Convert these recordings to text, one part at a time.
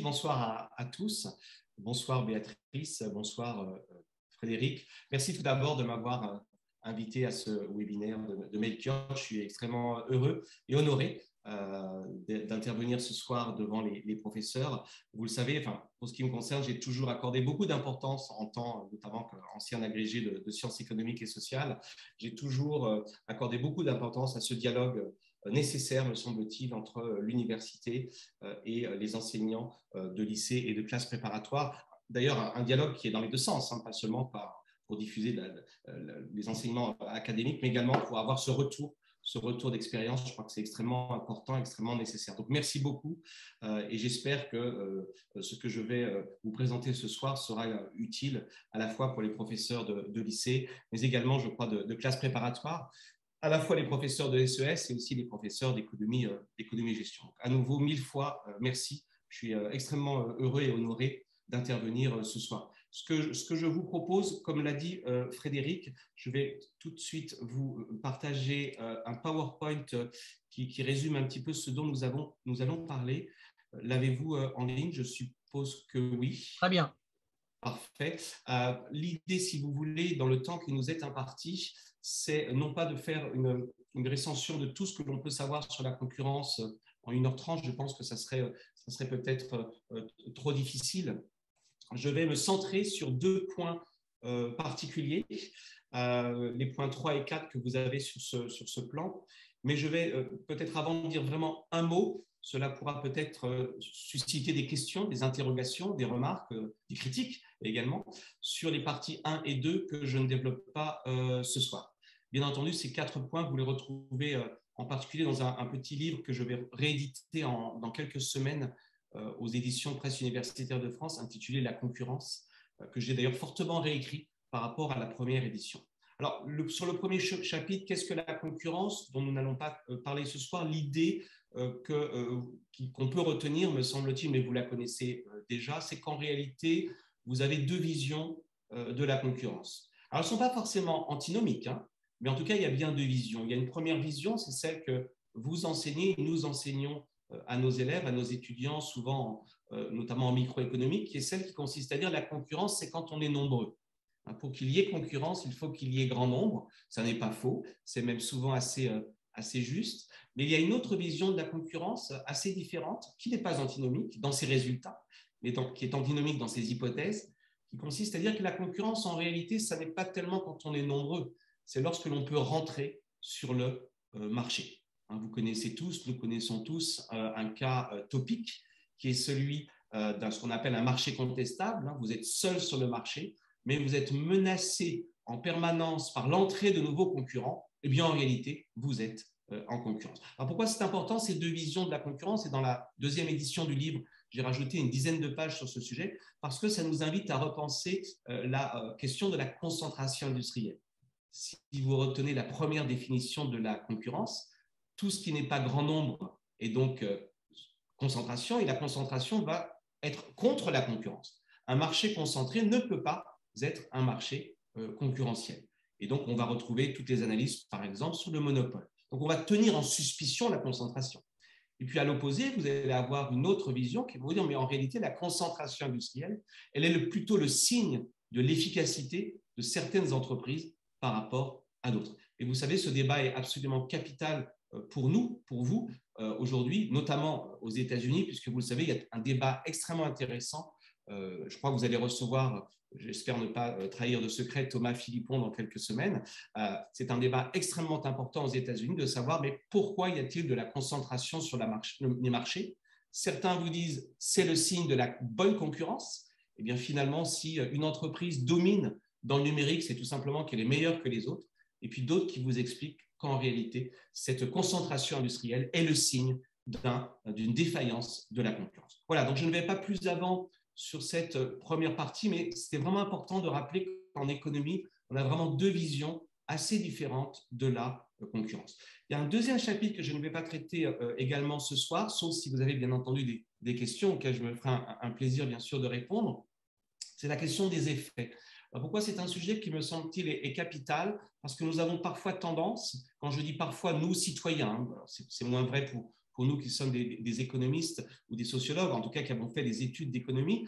bonsoir à tous. Bonsoir Béatrice, bonsoir Frédéric. Merci tout d'abord de m'avoir invité à ce webinaire de Melchior. Je suis extrêmement heureux et honoré d'intervenir ce soir devant les professeurs. Vous le savez, pour ce qui me concerne, j'ai toujours accordé beaucoup d'importance en tant, notamment qu'ancien agrégé de sciences économiques et sociales, j'ai toujours accordé beaucoup d'importance à ce dialogue nécessaire, me semble-t-il, entre l'université et les enseignants de lycée et de classes préparatoires. D'ailleurs, un dialogue qui est dans les deux sens, pas seulement pour diffuser les enseignements académiques, mais également pour avoir ce retour d'expérience. Je crois que c'est extrêmement important, extrêmement nécessaire. Donc, merci beaucoup et j'espère que ce que je vais vous présenter ce soir sera utile à la fois pour les professeurs de lycée, mais également, je crois, de classes préparatoires, à la fois les professeurs de SES et aussi les professeurs d'économie et gestion. Donc, à nouveau, 1000 fois, merci. Je suis extrêmement heureux et honoré d'intervenir ce soir. Ce que je vous propose, comme l'a dit Frédéric, je vais tout de suite vous partager un PowerPoint qui résume un petit peu ce dont nous allons parler. L'avez-vous en ligne? Je suppose que oui. Très bien. Parfait. L'idée, si vous voulez, dans le temps qui nous est imparti, c'est non pas de faire une recension de tout ce que l'on peut savoir sur la concurrence en 1h30. Je pense que ça serait peut-être trop difficile. Je vais me centrer sur deux points particuliers, les points 3 et 4 que vous avez sur ce plan. Mais je vais peut-être, avant de dire vraiment un mot, cela pourra peut-être susciter des questions, des interrogations, des remarques, des critiques également, sur les parties 1 et 2 que je ne développe pas ce soir. Bien entendu, ces 4 points, vous les retrouvez en particulier dans un petit livre que je vais rééditer dans quelques semaines aux éditions Presse universitaire de France, intitulé « La concurrence », que j'ai d'ailleurs fortement réécrit par rapport à la première édition. Alors, sur le premier chapitre, qu'est-ce que la concurrence, dont nous n'allons pas parler ce soir? L'idée qu'on peut retenir, me semble-t-il, mais vous la connaissez déjà, c'est qu'en réalité, vous avez deux visions de la concurrence. Alors, elles ne sont pas forcément antinomiques, mais en tout cas, il y a bien deux visions. Il y a une première vision, c'est celle que vous enseignez, nous enseignons à nos élèves, à nos étudiants, souvent, notamment en microéconomie, qui est celle qui consiste à dire la concurrence, c'est quand on est nombreux. Pour qu'il y ait concurrence, il faut qu'il y ait grand nombre. Ça n'est pas faux, c'est même souvent assez juste. Mais il y a une autre vision de la concurrence assez différente, qui n'est pas antinomique dans ses résultats, mais qui est antinomique dans ses hypothèses, qui consiste à dire que la concurrence, en réalité, ça n'est pas tellement quand on est nombreux, c'est lorsque l'on peut rentrer sur le marché. Vous connaissez tous, nous connaissons tous un cas topique qui est celui de ce qu'on appelle un marché contestable. Vous êtes seul sur le marché, mais vous êtes menacé en permanence par l'entrée de nouveaux concurrents. Eh bien, en réalité, vous êtes en concurrence. Alors, pourquoi c'est important, ces deux visions de la concurrence? Et dans la deuxième édition du livre, j'ai rajouté une dizaine de pages sur ce sujet, parce que ça nous invite à repenser la question de la concentration industrielle. Si vous retenez la première définition de la concurrence, tout ce qui n'est pas grand nombre est donc concentration, et la concentration va être contre la concurrence. Un marché concentré ne peut pas être un marché concurrentiel. Et donc, on va retrouver toutes les analyses, par exemple, sur le monopole. Donc, on va tenir en suspicion la concentration. Et puis, à l'opposé, vous allez avoir une autre vision qui va vous dire, mais en réalité, la concentration industrielle, elle est plutôt le signe de l'efficacité de certaines entreprises par rapport à d'autres. Et vous savez, ce débat est absolument capital pour nous, pour vous, aujourd'hui, notamment aux États-Unis, puisque vous le savez, il y a un débat extrêmement intéressant. Je crois que vous allez recevoir, j'espère ne pas trahir de secret, Thomas Philippon dans quelques semaines. C'est un débat extrêmement important aux États-Unis de savoir, mais pourquoi y a-t-il de la concentration sur les marchés? Certains vous disent c'est le signe de la bonne concurrence. Et bien finalement, si une entreprise domine dans le numérique, c'est tout simplement qu'elle est meilleure que les autres. Et puis d'autres qui vous expliquent qu'en réalité, cette concentration industrielle est le signe d'une défaillance de la concurrence. Voilà, donc je ne vais pas plus avant sur cette première partie, mais c'était vraiment important de rappeler qu'en économie, on a vraiment deux visions assez différentes de la concurrence. Il y a un deuxième chapitre que je ne vais pas traiter également ce soir, sauf si vous avez bien entendu des questions auxquelles je me ferai un plaisir bien sûr de répondre. C'est la question des effets. Pourquoi c'est un sujet qui me semble-t-il est capital? Parce que nous avons parfois tendance, quand je dis parfois nous citoyens, c'est moins vrai pour nous qui sommes des économistes ou des sociologues, en tout cas qui avons fait des études d'économie.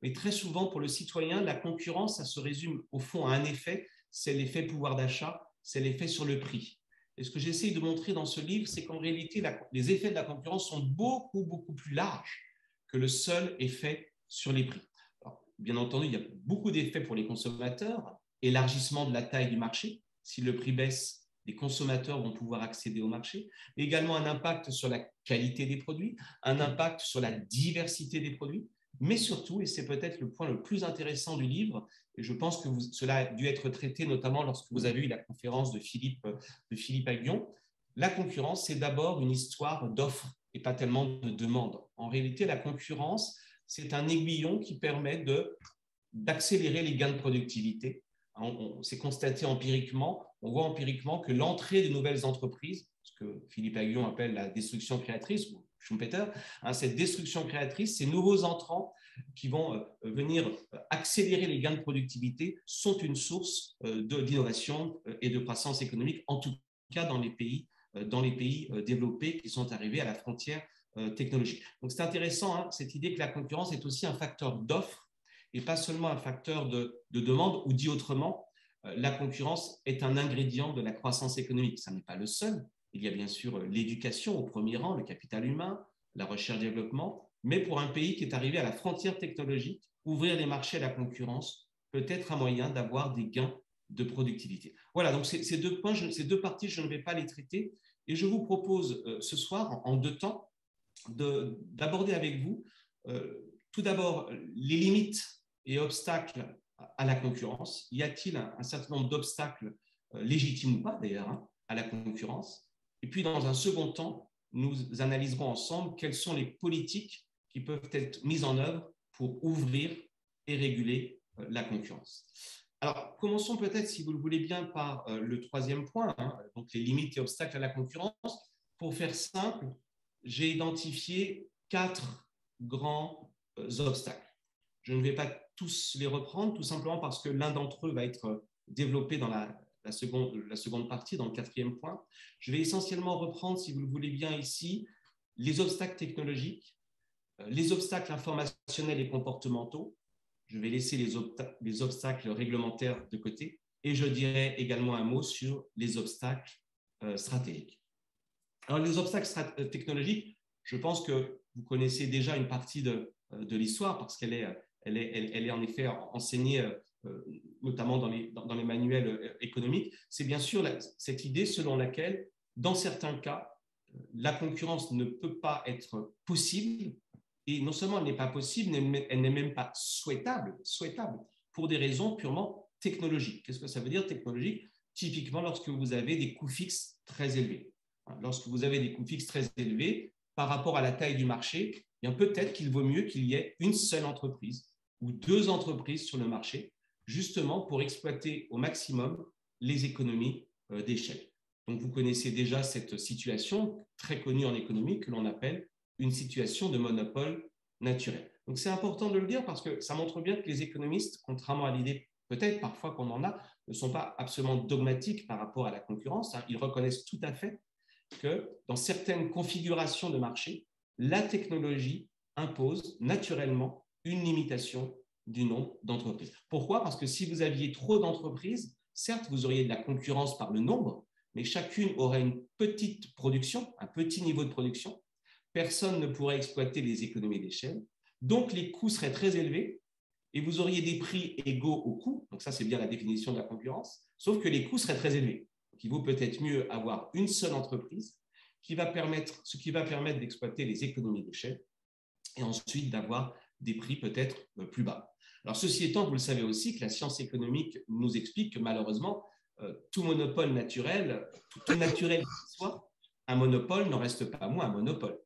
Mais très souvent, pour le citoyen, la concurrence, ça se résume au fond à un effet, c'est l'effet pouvoir d'achat, c'est l'effet sur le prix. Et ce que j'essaie de montrer dans ce livre, c'est qu'en réalité, les effets de la concurrence sont beaucoup, beaucoup plus larges que le seul effet sur les prix. Alors, bien entendu, il y a beaucoup d'effets pour les consommateurs, élargissement de la taille du marché. Si le prix baisse, les consommateurs vont pouvoir accéder au marché, mais également un impact sur la qualité des produits, un impact sur la diversité des produits, mais surtout, et c'est peut-être le point le plus intéressant du livre, et je pense que cela a dû être traité notamment lorsque vous avez eu la conférence de Philippe Aghion, la concurrence, c'est d'abord une histoire d'offres et pas tellement de demande. En réalité, la concurrence, c'est un aiguillon qui permet d'accélérer les gains de productivité. C'est constaté empiriquement, on voit empiriquement que l'entrée de nouvelles entreprises, ce que Philippe Aghion appelle la destruction créatrice, ou Schumpeter, cette destruction créatrice, ces nouveaux entrants qui vont venir accélérer les gains de productivité sont une source d'innovation et de croissance économique, en tout cas dans les pays développés qui sont arrivés à la frontière technologique. Donc c'est intéressant, cette idée que la concurrence est aussi un facteur d'offre et pas seulement un facteur de demande, ou dit autrement, la concurrence est un ingrédient de la croissance économique. Ça n'est pas le seul. Il y a bien sûr l'éducation au premier rang, le capital humain, la recherche-développement, mais pour un pays qui est arrivé à la frontière technologique, ouvrir les marchés à la concurrence peut être un moyen d'avoir des gains de productivité. Voilà, donc ces deux points, ces deux parties, je ne vais pas les traiter, et je vous propose ce soir, en 2 temps, d'aborder avec vous tout d'abord les limites et obstacles à la concurrence. Y a-t-il un certain nombre d'obstacles, légitimes ou pas d'ailleurs, à la concurrence? Et puis dans un second temps, nous analyserons ensemble quelles sont les politiques qui peuvent être mises en œuvre pour ouvrir et réguler la concurrence. Alors, commençons peut-être, si vous le voulez bien, par le 3e point, donc les limites et obstacles à la concurrence. Pour faire simple, j'ai identifié 4 grands obstacles. Je ne vais pas tous les reprendre, tout simplement parce que l'un d'entre eux va être développé dans la seconde partie, dans le 4e point. Je vais essentiellement reprendre, si vous le voulez bien ici, les obstacles technologiques, les obstacles informationnels et comportementaux. Je vais laisser les obstacles réglementaires de côté, et je dirai également un mot sur les obstacles stratégiques. Alors, les obstacles technologiques, je pense que vous connaissez déjà une partie de l'histoire, parce qu'elle est en effet enseignée notamment dans les manuels économiques. C'est bien sûr cette idée selon laquelle, dans certains cas, la concurrence ne peut pas être possible, et non seulement elle n'est pas possible, elle n'est même pas souhaitable pour des raisons purement technologiques. Qu'est-ce que ça veut dire technologique? Typiquement lorsque vous avez des coûts fixes très élevés. Lorsque vous avez des coûts fixes très élevés par rapport à la taille du marché, peut-être qu'il vaut mieux qu'il y ait une seule entreprise ou 2 entreprises sur le marché, justement pour exploiter au maximum les économies d'échelle. Donc, vous connaissez déjà cette situation très connue en économie que l'on appelle une situation de monopole naturel. Donc, c'est important de le dire parce que ça montre bien que les économistes, contrairement à l'idée peut-être parfois qu'on en a, ne sont pas absolument dogmatiques par rapport à la concurrence. Ils reconnaissent tout à fait que dans certaines configurations de marché, la technologie impose naturellement une limitation du nombre d'entreprises. Pourquoi? Parce que si vous aviez trop d'entreprises, certes, vous auriez de la concurrence par le nombre, mais chacune aurait une petite production, un petit niveau de production. Personne ne pourrait exploiter les économies d'échelle. Donc, les coûts seraient très élevés et vous auriez des prix égaux aux coûts. Donc, ça, c'est bien la définition de la concurrence, sauf que les coûts seraient très élevés. Donc, il vaut peut-être mieux avoir une seule entreprise ce qui va permettre d'exploiter les économies d'échelle et ensuite d'avoir des prix peut-être plus bas. Alors, ceci étant, vous le savez aussi que la science économique nous explique que malheureusement, tout monopole naturel, tout naturel qu'il soit, un monopole n'en reste pas moins un monopole.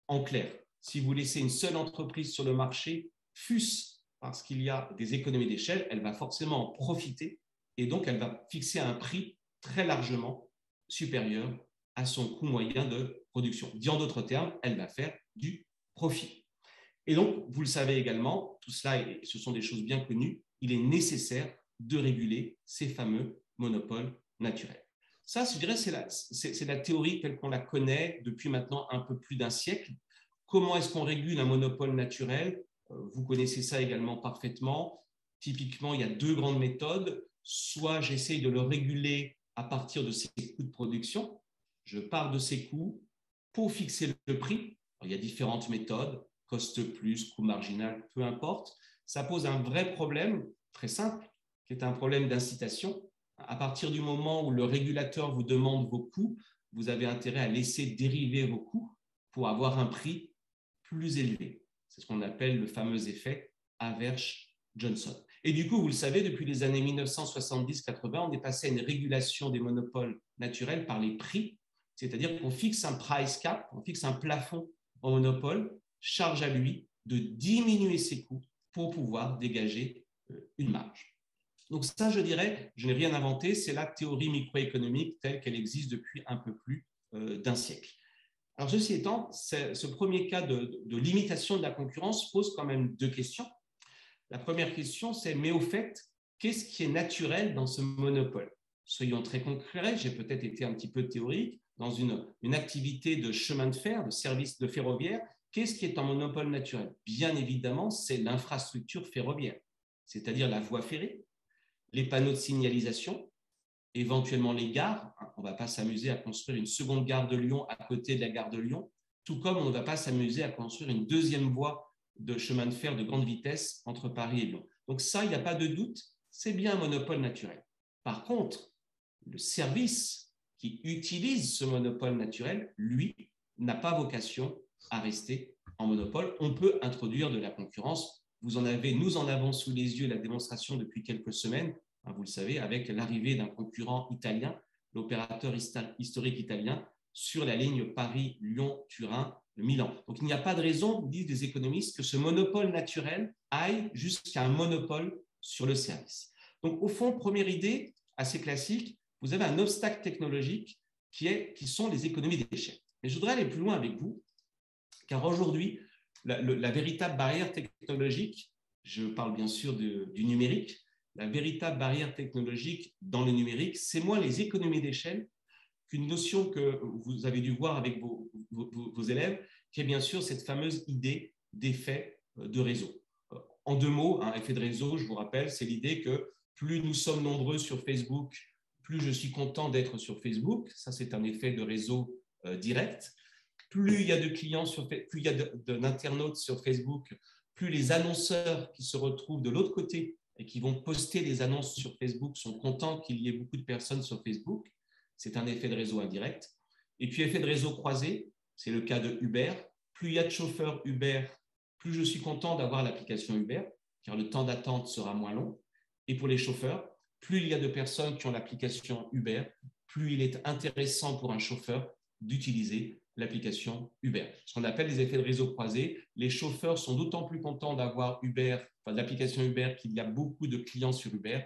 En clair, si vous laissez une seule entreprise sur le marché, fût-ce parce qu'il y a des économies d'échelle, elle va forcément en profiter et donc elle va fixer un prix très largement supérieur à son coût moyen de production. Dit en d'autres termes, elle va faire du profit. Et donc, vous le savez également, tout cela, et ce sont des choses bien connues, il est nécessaire de réguler ces fameux monopoles naturels. Ça, je dirais, c'est la théorie telle qu'on la connaît depuis maintenant un peu plus d'un siècle. Comment est-ce qu'on régule un monopole naturel? Vous connaissez ça également parfaitement. Typiquement, il y a deux grandes méthodes. Soit j'essaye de le réguler à partir de ses coûts de production. Je pars de ses coûts pour fixer le prix. Alors, il y a différentes méthodes, cost plus, coût marginal, peu importe. Ça pose un vrai problème très simple, qui est un problème d'incitation. À partir du moment où le régulateur vous demande vos coûts, vous avez intérêt à laisser dériver vos coûts pour avoir un prix plus élevé. C'est ce qu'on appelle le fameux effet Average-Johnson. Et du coup, vous le savez, depuis les années 1970-80, on est passé à une régulation des monopoles naturels par les prix, c'est-à-dire qu'on fixe un price cap, on fixe un plafond au monopole, charge à lui de diminuer ses coûts pour pouvoir dégager une marge. Donc ça, je dirais, je n'ai rien inventé, c'est la théorie microéconomique telle qu'elle existe depuis un peu plus d'un siècle. Alors, ceci étant, ce premier cas de limitation de la concurrence pose quand même deux questions. La première question, c'est, mais au fait, qu'est-ce qui est naturel dans ce monopole? Soyons très concrets, j'ai peut-être été un petit peu théorique. Dans une activité de chemin de fer, de service de ferroviaire, qu'est-ce qui est un monopole naturel? Bien évidemment, c'est l'infrastructure ferroviaire, c'est-à-dire la voie ferrée, les panneaux de signalisation, éventuellement les gares. On ne va pas s'amuser à construire une seconde gare de Lyon à côté de la gare de Lyon, tout comme on ne va pas s'amuser à construire une deuxième voie de chemin de fer de grande vitesse entre Paris et Lyon. Donc ça, il n'y a pas de doute, c'est bien un monopole naturel. Par contre, le service qui utilise ce monopole naturel, lui, n'a pas vocation à rester en monopole. On peut introduire de la concurrence. Nous en avons sous les yeux la démonstration depuis quelques semaines, vous le savez, avec l'arrivée d'un concurrent italien, l'opérateur historique italien, sur la ligne Paris-Lyon-Turin, Milan. Donc, il n'y a pas de raison, disent des économistes, que ce monopole naturel aille jusqu'à un monopole sur le service. Donc, au fond, première idée assez classique, vous avez un obstacle technologique qui sont les économies d'échelle. Mais je voudrais aller plus loin avec vous, car aujourd'hui, la véritable barrière technologique, je parle bien sûr du numérique, la véritable barrière technologique dans le numérique, c'est moins les économies d'échelle qu'une notion que vous avez dû voir avec vos élèves, qui est bien sûr cette fameuse idée d'effet de réseau. En deux mots, un effet de réseau, je vous rappelle, c'est l'idée que plus nous sommes nombreux sur Facebook, plus je suis content d'être sur Facebook. Ça, c'est un effet de réseau direct. Plus il y a de clients, plus il y a d'internautes sur Facebook, plus les annonceurs qui se retrouvent de l'autre côté et qui vont poster des annonces sur Facebook sont contents qu'il y ait beaucoup de personnes sur Facebook. C'est un effet de réseau indirect. Et puis, effet de réseau croisé, c'est le cas de Uber. Plus il y a de chauffeurs Uber, plus je suis content d'avoir l'application Uber, car le temps d'attente sera moins long. Et pour les chauffeurs, plus il y a de personnes qui ont l'application Uber, plus il est intéressant pour un chauffeur d'utiliser l'application Uber. Ce qu'on appelle les effets de réseau croisés. Les chauffeurs sont d'autant plus contents d'avoir l'application Uber qu'il y a beaucoup de clients sur Uber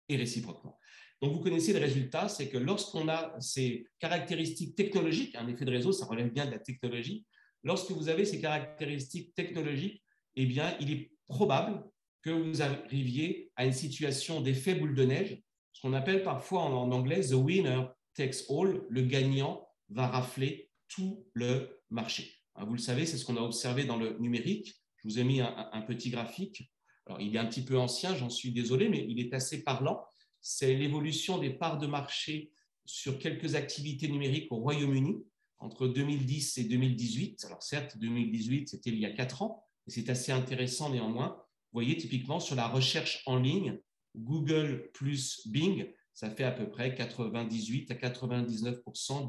et réciproquement. Donc, vous connaissez le résultat, c'est que lorsqu'on a ces caractéristiques technologiques, un effet de réseau, ça relève bien de la technologie, lorsque vous avez ces caractéristiques technologiques, eh bien, il est probable que vous arriviez à une situation d'effet boule de neige, ce qu'on appelle parfois en anglais « the winner takes all », le gagnant va rafler tout le marché. Vous le savez, c'est ce qu'on a observé dans le numérique. Je vous ai mis un petit graphique. Alors, il est un petit peu ancien, j'en suis désolé, mais il est assez parlant. C'est l'évolution des parts de marché sur quelques activités numériques au Royaume-Uni entre 2010 et 2018. Alors certes, 2018, c'était il y a 4 ans, mais c'est assez intéressant néanmoins. Vous voyez, typiquement, sur la recherche en ligne, Google plus Bing, ça fait à peu près 98 à 99%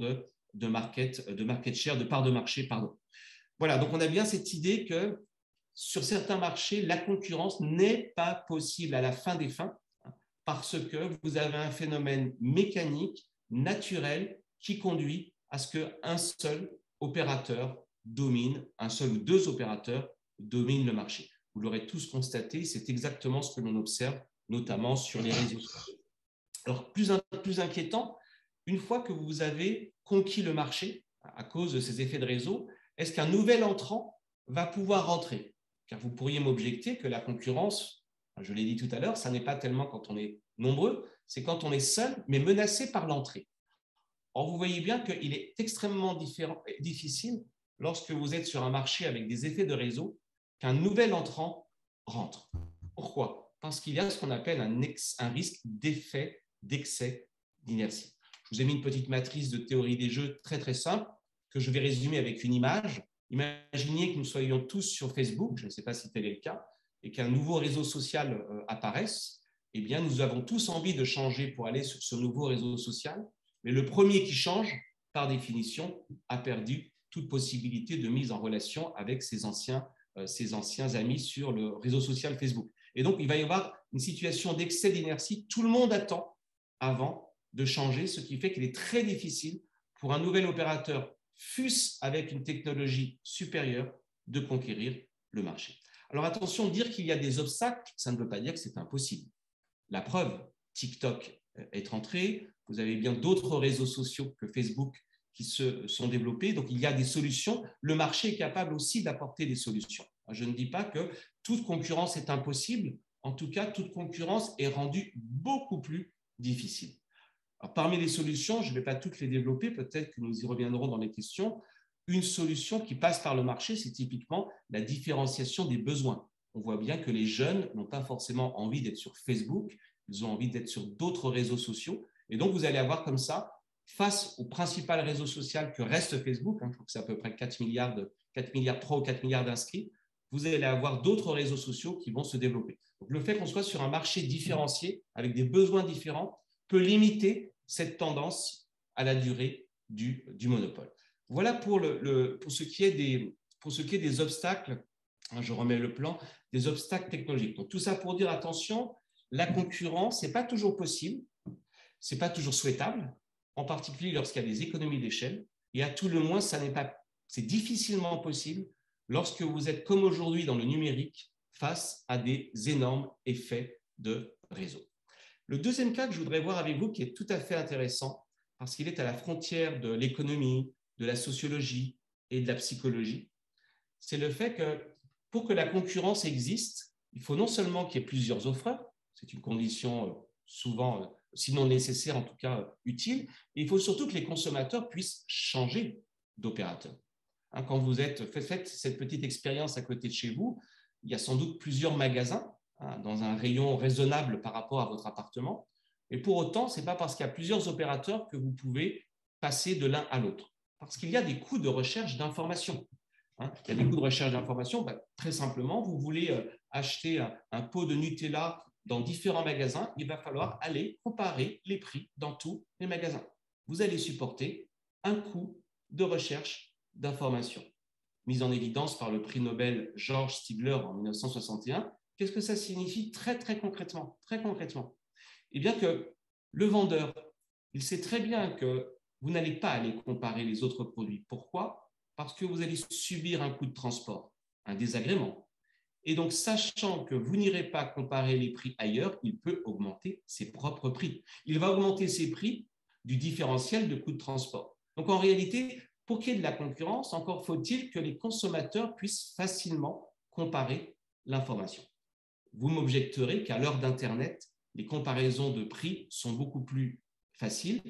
de market share, de part de marché, pardon. Voilà, donc on a bien cette idée que sur certains marchés, la concurrence n'est pas possible à la fin des fins parce que vous avez un phénomène mécanique, naturel, qui conduit à ce qu'un seul opérateur domine, un seul ou deux opérateurs dominent le marché. Vous l'aurez tous constaté, c'est exactement ce que l'on observe, notamment sur les réseaux sociaux. Alors, plus inquiétant, une fois que vous avez conquis le marché à cause de ces effets de réseau, est-ce qu'un nouvel entrant va pouvoir rentrer? Car vous pourriez m'objecter que la concurrence, je l'ai dit tout à l'heure, ça n'est pas tellement quand on est nombreux, c'est quand on est seul, mais menacé par l'entrée. Or, vous voyez bien qu'il est extrêmement difficile, lorsque vous êtes sur un marché avec des effets de réseau, qu'un nouvel entrant rentre. Pourquoi? Parce qu'il y a ce qu'on appelle un risque d'excès d'inertie. Je vous ai mis une petite matrice de théorie des jeux très très simple que je vais résumer avec une image. Imaginez que nous soyons tous sur Facebook, je ne sais pas si tel est le cas, et qu'un nouveau réseau social apparaisse. Eh bien, nous avons tous envie de changer pour aller sur ce nouveau réseau social, mais le premier qui change, par définition, a perdu toute possibilité de mise en relation avec ses anciens amis sur le réseau social Facebook. Et donc, il va y avoir une situation d'excès d'inertie. Tout le monde attend avant de changer, ce qui fait qu'il est très difficile pour un nouvel opérateur, fût-ce avec une technologie supérieure, de conquérir le marché. Alors attention, dire qu'il y a des obstacles, ça ne veut pas dire que c'est impossible. La preuve, TikTok est entré, vous avez bien d'autres réseaux sociaux que Facebook qui se sont développés, donc il y a des solutions. Le marché est capable aussi d'apporter des solutions. Je ne dis pas que toute concurrence est impossible, en tout cas, toute concurrence est rendue beaucoup plus difficile. Alors, parmi les solutions, je ne vais pas toutes les développer, peut-être que nous y reviendrons dans les questions. Une solution qui passe par le marché, c'est typiquement la différenciation des besoins. On voit bien que les jeunes n'ont pas forcément envie d'être sur Facebook, ils ont envie d'être sur d'autres réseaux sociaux. Et donc, vous allez avoir comme ça, face au principal réseau social que reste Facebook, je crois que c'est à peu près 3 ou 4 milliards d'inscrits, vous allez avoir d'autres réseaux sociaux qui vont se développer. Donc, le fait qu'on soit sur un marché différencié, avec des besoins différents, peut limiter cette tendance à la durée du monopole. Voilà pour ce qui est des obstacles, je remets le plan, des obstacles technologiques. Donc, tout ça pour dire, attention, la concurrence, ce n'est pas toujours possible, ce n'est pas toujours souhaitable, en particulier lorsqu'il y a des économies d'échelle, et à tout le moins, c'est difficilement possible lorsque vous êtes comme aujourd'hui dans le numérique face à des énormes effets de réseau. Le deuxième cas que je voudrais voir avec vous, qui est tout à fait intéressant, parce qu'il est à la frontière de l'économie, de la sociologie et de la psychologie, c'est le fait que pour que la concurrence existe, il faut non seulement qu'il y ait plusieurs offreurs, c'est une condition souvent, sinon nécessaire, en tout cas utile, et il faut surtout que les consommateurs puissent changer d'opérateur. Quand vous faites cette petite expérience à côté de chez vous, il y a sans doute plusieurs magasins dans un rayon raisonnable par rapport à votre appartement, et pour autant, ce n'est pas parce qu'il y a plusieurs opérateurs que vous pouvez passer de l'un à l'autre, parce qu'il y a des coûts de recherche d'information. Il y a des coûts de recherche d'information. Très simplement, vous voulez acheter un pot de Nutella dans différents magasins, il va falloir aller comparer les prix dans tous les magasins. Vous allez supporter un coût de recherche d'information mis en évidence par le prix Nobel George Stigler en 1961. Qu'est-ce que ça signifie très concrètement? Eh bien que le vendeur, il sait très bien que vous n'allez pas aller comparer les autres produits. Pourquoi? Parce que vous allez subir un coût de transport, un désagrément. Et donc, sachant que vous n'irez pas comparer les prix ailleurs, il peut augmenter ses propres prix. Il va augmenter ses prix du différentiel de coût de transport. Donc, en réalité, pour qu'il y ait de la concurrence, encore faut-il que les consommateurs puissent facilement comparer l'information. Vous m'objecterez qu'à l'heure d'Internet, les comparaisons de prix sont beaucoup plus faciles.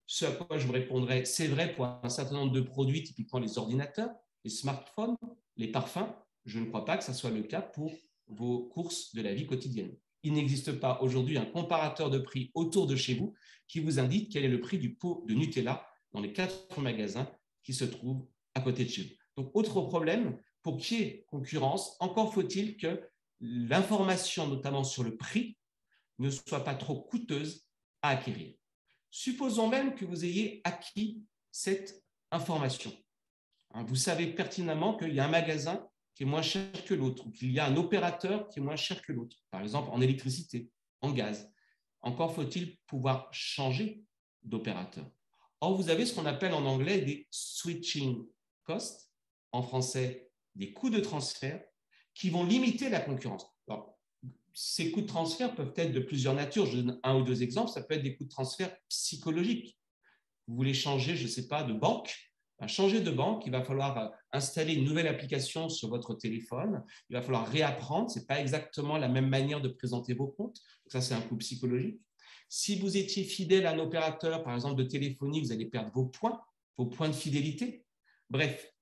Ce à quoi je vous répondrai, c'est vrai pour un certain nombre de produits, typiquement les ordinateurs, les smartphones, les parfums. Je ne crois pas que ce soit le cas pour vos courses de la vie quotidienne. Il n'existe pas aujourd'hui un comparateur de prix autour de chez vous qui vous indique quel est le prix du pot de Nutella dans les 4 magasins qui se trouvent à côté de chez vous. Donc, autre problème, pour qu'il y ait concurrence, encore faut-il que l'information, notamment sur le prix, ne soit pas trop coûteuse à acquérir. Supposons même que vous ayez acquis cette information. Vous savez pertinemment qu'il y a un magasin qui est moins cher que l'autre, ou qu'il y a un opérateur qui est moins cher que l'autre, par exemple en électricité, en gaz. Encore faut-il pouvoir changer d'opérateur. Or, vous avez ce qu'on appelle en anglais des switching costs, en français des coûts de transfert, qui vont limiter la concurrence. Alors, ces coûts de transfert peuvent être de plusieurs natures. Je donne 1 ou 2 exemples. Ça peut être des coûts de transfert psychologiques. Vous voulez changer, je ne sais pas, de banque. Changer de banque, il va falloir installer une nouvelle application sur votre téléphone. Il va falloir réapprendre. Ce n'est pas exactement la même manière de présenter vos comptes. Donc ça, c'est un coût psychologique. Si vous étiez fidèle à un opérateur, par exemple de téléphonie, vous allez perdre vos points de fidélité. Bref,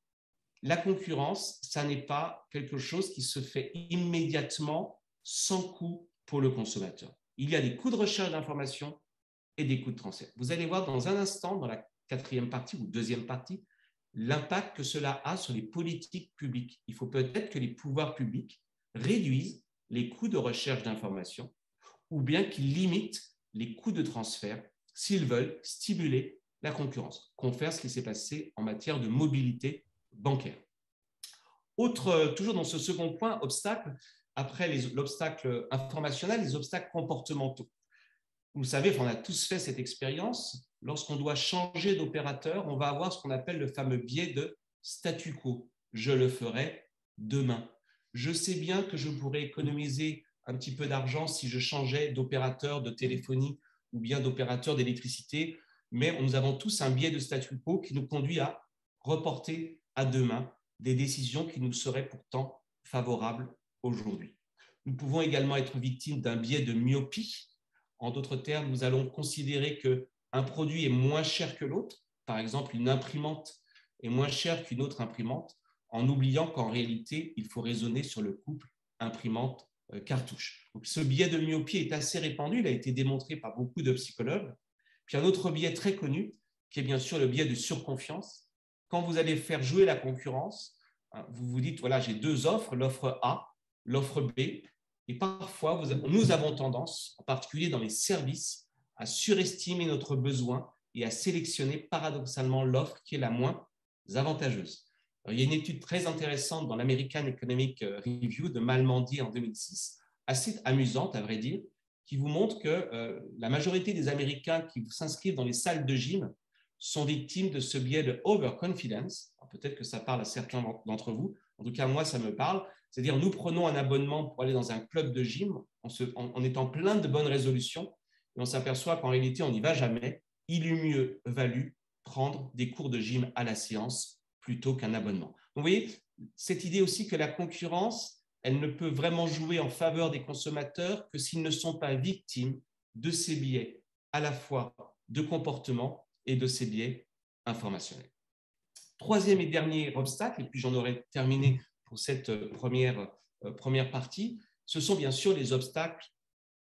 la concurrence, ça n'est pas quelque chose qui se fait immédiatement sans coût pour le consommateur. Il y a des coûts de recherche d'information et des coûts de transfert. Vous allez voir dans un instant, dans la quatrième partie ou deuxième partie, l'impact que cela a sur les politiques publiques. Il faut peut-être que les pouvoirs publics réduisent les coûts de recherche d'information ou bien qu'ils limitent les coûts de transfert s'ils veulent stimuler la concurrence. Confère ce qui s'est passé en matière de mobilité bancaire. Toujours dans ce second point, obstacle, après l'obstacle informationnel, les obstacles comportementaux. Vous savez, on a tous fait cette expérience. Lorsqu'on doit changer d'opérateur, on va avoir ce qu'on appelle le fameux biais de statu quo. Je le ferai demain. Je sais bien que je pourrais économiser un petit peu d'argent si je changeais d'opérateur de téléphonie ou bien d'opérateur d'électricité, mais nous avons tous un biais de statu quo qui nous conduit à reporter à demain des décisions qui nous seraient pourtant favorables aujourd'hui. Nous pouvons également être victimes d'un biais de myopie. En d'autres termes, nous allons considérer qu'un produit est moins cher que l'autre. Par exemple, une imprimante est moins chère qu'une autre imprimante, en oubliant qu'en réalité, il faut raisonner sur le couple imprimante-cartouche. Donc, ce biais de myopie est assez répandu, il a été démontré par beaucoup de psychologues. Puis un autre biais très connu, qui est bien sûr le biais de surconfiance. Quand vous allez faire jouer la concurrence, vous vous dites, voilà, j'ai deux offres, l'offre A, l'offre B, et parfois, nous avons tendance, en particulier dans les services, à surestimer notre besoin et à sélectionner paradoxalement l'offre qui est la moins avantageuse. Alors, il y a une étude très intéressante dans l'American Economic Review de Malmandi en 2006, assez amusante à vrai dire, qui vous montre que la majorité des Américains qui s'inscrivent dans les salles de gym sont victimes de ce biais de overconfidence. Peut-être que ça parle à certains d'entre vous. En tout cas, moi, ça me parle. C'est-à-dire, nous prenons un abonnement pour aller dans un club de gym en étant plein de bonnes résolutions et on s'aperçoit qu'en réalité, on n'y va jamais. Il eût mieux valu prendre des cours de gym à la séance plutôt qu'un abonnement. Donc, vous voyez, cette idée aussi que la concurrence, elle ne peut vraiment jouer en faveur des consommateurs que s'ils ne sont pas victimes de ces biais à la fois de comportement et de ces biais informationnels. Troisième et dernier obstacle, et puis j'en aurai terminé pour cette première partie, ce sont bien sûr les obstacles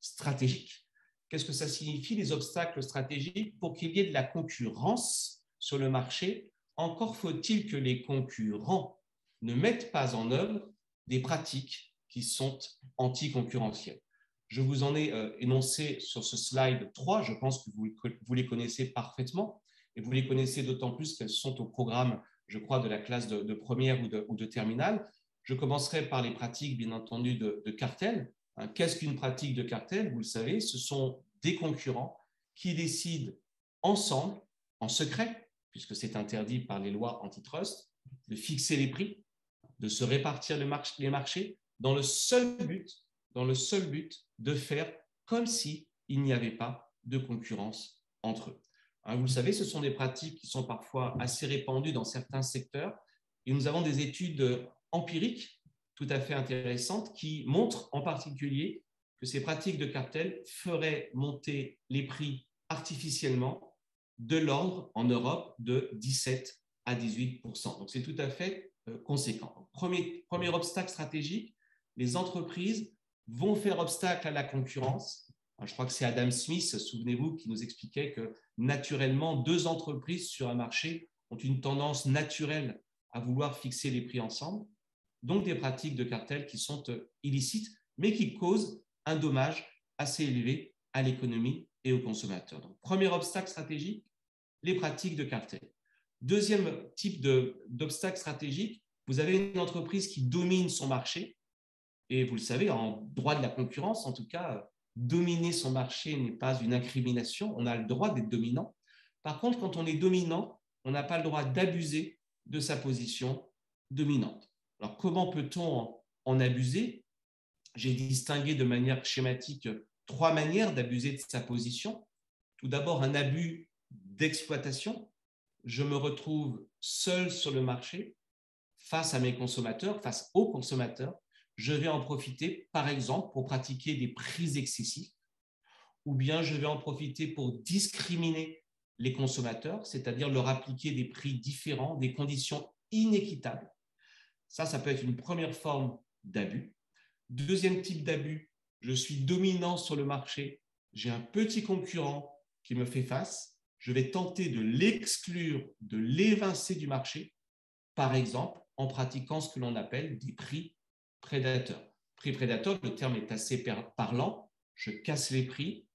stratégiques. Qu'est-ce que ça signifie, les obstacles stratégiques? Pour qu'il y ait de la concurrence sur le marché, encore faut-il que les concurrents ne mettent pas en œuvre des pratiques qui sont anticoncurrentielles. Je vous en ai énoncé sur ce slide 3, je pense que vous les connaissez parfaitement, et vous les connaissez d'autant plus qu'elles sont au programme, je crois, de la classe de première ou de terminale. Je commencerai par les pratiques, bien entendu, de cartel. Qu'est-ce qu'une pratique de cartel? Vous le savez, ce sont des concurrents qui décident ensemble, en secret, puisque c'est interdit par les lois antitrust, de fixer les prix, de se répartir les marchés dans le seul but de faire comme s'il n'y avait pas de concurrence entre eux. Vous le savez, ce sont des pratiques qui sont parfois assez répandues dans certains secteurs et nous avons des études empiriques tout à fait intéressantes qui montrent en particulier que ces pratiques de cartel feraient monter les prix artificiellement de l'ordre en Europe de 17 à 18%. Donc c'est tout à fait conséquent. Premier obstacle stratégique, les entreprises vont faire obstacle à la concurrence. Je crois que c'est Adam Smith, souvenez-vous, qui nous expliquait que naturellement, deux entreprises sur un marché ont une tendance naturelle à vouloir fixer les prix ensemble, donc des pratiques de cartel qui sont illicites, mais qui causent un dommage assez élevé à l'économie et aux consommateurs. Donc, premier obstacle stratégique, les pratiques de cartel. Deuxième type d'obstacle stratégique, vous avez une entreprise qui domine son marché, et vous le savez, en droit de la concurrence, en tout cas, dominer son marché n'est pas une incrimination, on a le droit d'être dominant. Par contre, quand on est dominant, on n'a pas le droit d'abuser de sa position dominante. Alors, comment peut-on en abuser? J'ai distingué de manière schématique 3 manières d'abuser de sa position. Tout d'abord, un abus d'exploitation. Je me retrouve seul sur le marché face à mes consommateurs, face aux consommateurs. Je vais en profiter, par exemple, pour pratiquer des prix excessifs. ou bien je vais en profiter pour discriminer les consommateurs, c'est-à-dire leur appliquer des prix différents, des conditions inéquitables. Ça peut être une première forme d'abus. Deuxième type d'abus, je suis dominant sur le marché, j'ai un petit concurrent qui me fait face, je vais tenter de l'exclure, de l'évincer du marché, par exemple en pratiquant ce que l'on appelle des prix prédateurs. Prix prédateur, le terme est assez parlant, je casse les prix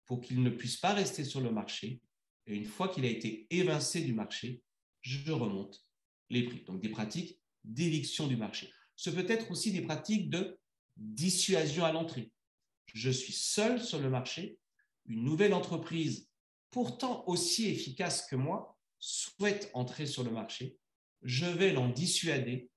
pour qu'il ne puisse pas rester sur le marché, et une fois qu'il a été évincé du marché, je remonte les prix. Donc des pratiques d'éviction du marché. Ce peut être aussi des pratiques de dissuasion à l'entrée. Je suis seul sur le marché, une nouvelle entreprise, pourtant aussi efficace que moi, souhaite entrer sur le marché, je vais l'en dissuader,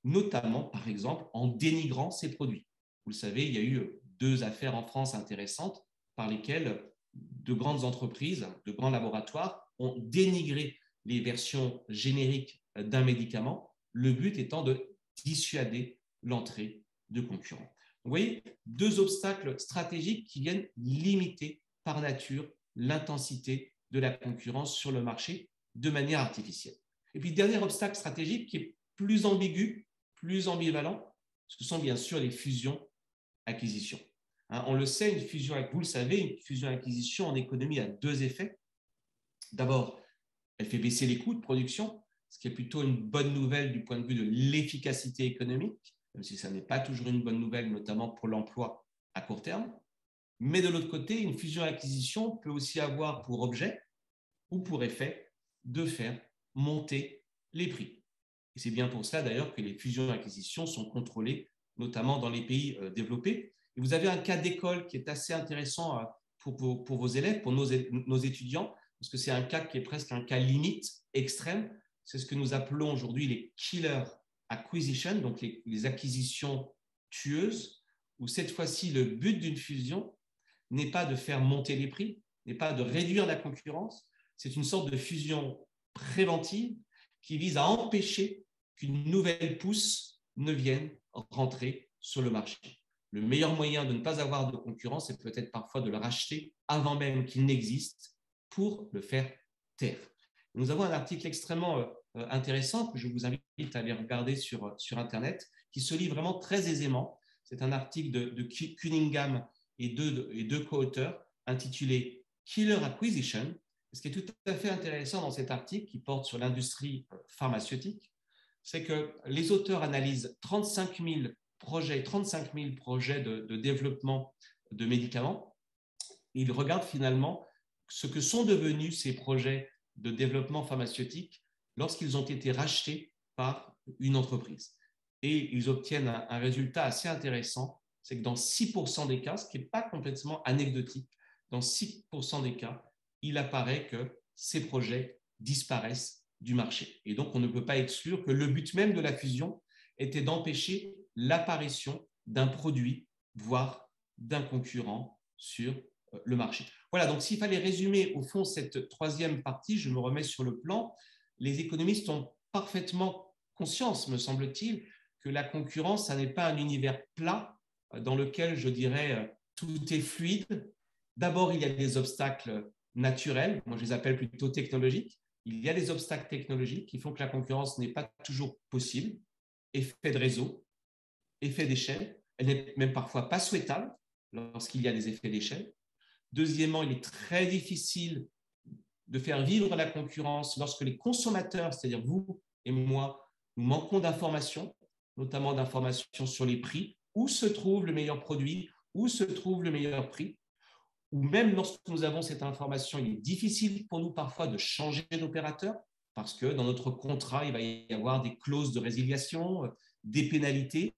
notamment, par exemple, en dénigrant ses produits. Vous le savez, il y a eu 2 affaires en France intéressantes par lesquelles de grandes entreprises, de grands laboratoires ont dénigré les versions génériques d'un médicament, le but étant de dissuader l'entrée de concurrents. Vous voyez, 2 obstacles stratégiques qui viennent limiter par nature l'intensité de la concurrence sur le marché de manière artificielle. Et puis, dernier obstacle stratégique qui est plus ambigu, plus ambivalent, ce sont bien sûr les fusions-acquisitions. On le sait, vous le savez, une fusion-acquisition en économie a 2 effets. D'abord, elle fait baisser les coûts de production, ce qui est plutôt une bonne nouvelle du point de vue de l'efficacité économique, même si ça n'est pas toujours une bonne nouvelle, notamment pour l'emploi à court terme. Mais de l'autre côté, une fusion-acquisition peut aussi avoir pour objet ou pour effet de faire monter les prix. Et c'est bien pour cela d'ailleurs que les fusions-acquisitions sont contrôlées, notamment dans les pays développés. Et vous avez un cas d'école qui est assez intéressant pour vos élèves, pour nos étudiants, parce que c'est un cas qui est presque un cas limite, extrême. C'est ce que nous appelons aujourd'hui les killer acquisitions, donc les acquisitions tueuses, où cette fois-ci, le but d'une fusion n'est pas de faire monter les prix, n'est pas de réduire la concurrence, c'est une sorte de fusion préventive qui vise à empêcher qu'une nouvelle pousse ne vienne rentrer sur le marché. Le meilleur moyen de ne pas avoir de concurrence, c'est peut-être parfois de le racheter avant même qu'il n'existe pour le faire taire. Nous avons un article extrêmement intéressant que je vous invite à aller regarder sur Internet, qui se lit vraiment très aisément. C'est un article de Cunningham et deux co-auteurs intitulé Killer Acquisition. Ce qui est tout à fait intéressant dans cet article qui porte sur l'industrie pharmaceutique, c'est que les auteurs analysent 35 000 projets de développement de médicaments. Ils regardent finalement ce que sont devenus ces projets de développement pharmaceutique lorsqu'ils ont été rachetés par une entreprise. Et ils obtiennent un résultat assez intéressant, c'est que dans 6% des cas, ce qui n'est pas complètement anecdotique, dans 6% des cas, il apparaît que ces projets disparaissent du marché. Et donc, on ne peut pas exclure que le but même de la fusion était d'empêcher l'apparition d'un produit, voire d'un concurrent sur le marché. Voilà, donc s'il fallait résumer au fond cette 3e partie, je me remets sur le plan, les économistes ont parfaitement conscience, me semble-t-il, que la concurrence, ça n'est pas un univers plat dans lequel, je dirais, tout est fluide. D'abord, il y a des obstacles naturels, moi je les appelle plutôt technologiques. Il y a des obstacles technologiques qui font que la concurrence n'est pas toujours possible. Effet de réseau, effet d'échelle, elle n'est même parfois pas souhaitable lorsqu'il y a des effets d'échelle. Deuxièmement, il est très difficile de faire vivre la concurrence lorsque les consommateurs, c'est-à-dire vous et moi, nous manquons d'informations, notamment d'informations sur les prix, où se trouve le meilleur produit, où se trouve le meilleur prix, ou même lorsque nous avons cette information, il est difficile pour nous parfois de changer d'opérateur parce que dans notre contrat, il va y avoir des clauses de résiliation, des pénalités,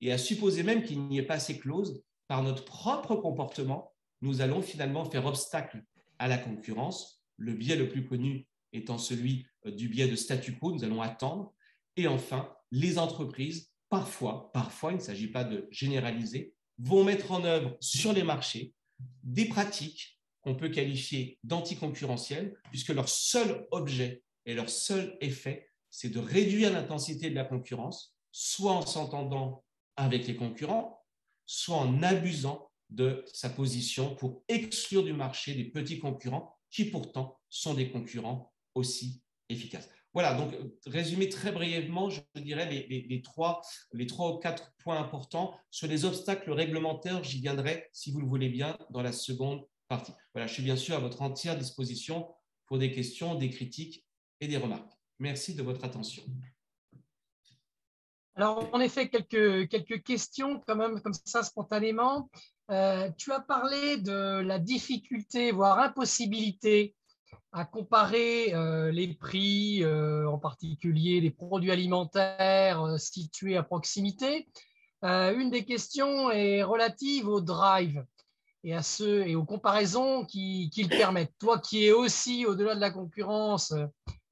et à supposer même qu'il n'y ait pas ces clauses, par notre propre comportement, nous allons finalement faire obstacle à la concurrence. Le biais le plus connu étant celui du biais de statu quo, nous allons attendre. Et enfin, les entreprises, parfois, il ne s'agit pas de généraliser, vont mettre en œuvre sur les marchés des pratiques qu'on peut qualifier d'anticoncurrentielles, puisque leur seul objet et leur seul effet, c'est de réduire l'intensité de la concurrence, soit en s'entendant avec les concurrents, soit en abusant de sa position pour exclure du marché des petits concurrents qui pourtant sont des concurrents aussi efficaces. Voilà, donc résumé très brièvement, je dirais les trois ou quatre points importants. Sur les obstacles réglementaires, j'y viendrai, si vous le voulez bien, dans la seconde partie. Voilà, je suis bien sûr à votre entière disposition pour des questions, des critiques et des remarques. Merci de votre attention. Alors, en effet, quelques questions quand même, comme ça, spontanément. Tu as parlé de la difficulté, voire impossibilité à comparer les prix, en particulier les produits alimentaires situés à proximité. Une des questions est relative au drive et aux comparaisons qu'ils permettent. Toi qui es aussi, au-delà de la concurrence,